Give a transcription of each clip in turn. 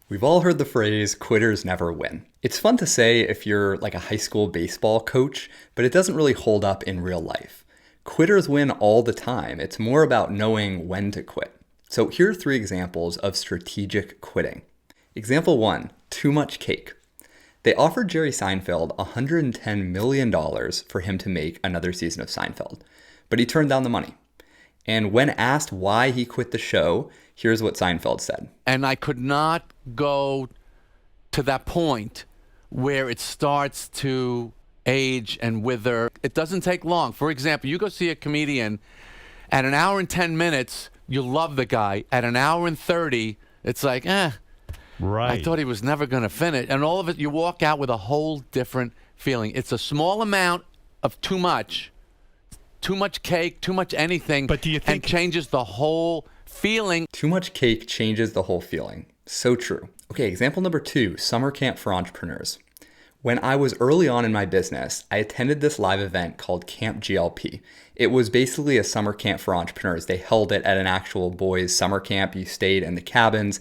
We've all heard the phrase, quitters never win. It's fun to say if you're like a high school baseball coach, but it doesn't really hold up in real life. Quitters win all the time. It's more about knowing when to quit. So here are 3 examples of strategic quitting. Example 1, too much cake. They offered Jerry Seinfeld $110 million for him to make another season of Seinfeld, but he turned down the money. And when asked why he quit the show, here's what Seinfeld said. And I could not go to that point where it starts to age and wither. It doesn't take long. For example, you go see a comedian, at an hour and 10 minutes, you love the guy. At an hour and 30, it's like, Right. I thought he was never going to finish. And all of it, you walk out with a whole different feeling. It's a small amount of too much cake, too much anything, But do you think and changes the whole feeling. Too much cake changes the whole feeling. So true. Okay, example number 2, summer camp for entrepreneurs. When I was early on in my business, I attended this live event called Camp GLP. It was basically a summer camp for entrepreneurs. They held it at an actual boys' summer camp. You stayed in the cabins.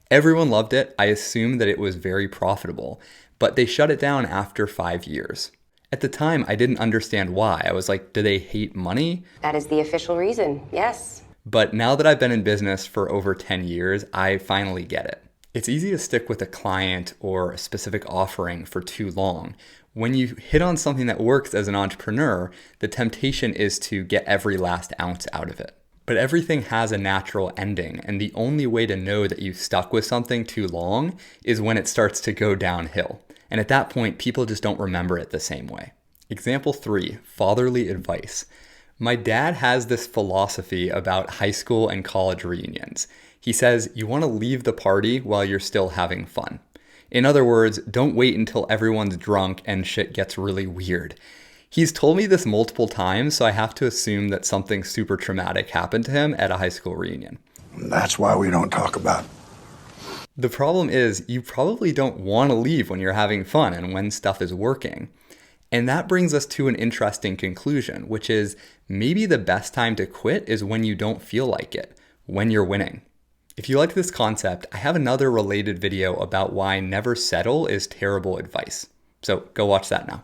Everyone loved it. I assumed that it was very profitable, but they shut it down after 5 years. At the time, I didn't understand why. I was like, do they hate money? That is the official reason, yes. But now that I've been in business for over 10 years, I finally get it. It's easy to stick with a client or a specific offering for too long. When you hit on something that works as an entrepreneur, the temptation is to get every last ounce out of it. But everything has a natural ending, and the only way to know that you've stuck with something too long is when it starts to go downhill. And at that point, people just don't remember it the same way. Example 3, fatherly advice. My dad has this philosophy about high school and college reunions. He says you want to leave the party while you're still having fun. In other words, don't wait until everyone's drunk and shit gets really weird. He's told me this multiple times, so I have to assume that something super traumatic happened to him at a high school reunion. That's why we don't talk about it. The problem is you probably don't want to leave when you're having fun and when stuff is working. And that brings us to an interesting conclusion, which is maybe the best time to quit is when you don't feel like it, when you're winning. If you like this concept, I have another related video about why never settle is terrible advice. So go watch that now.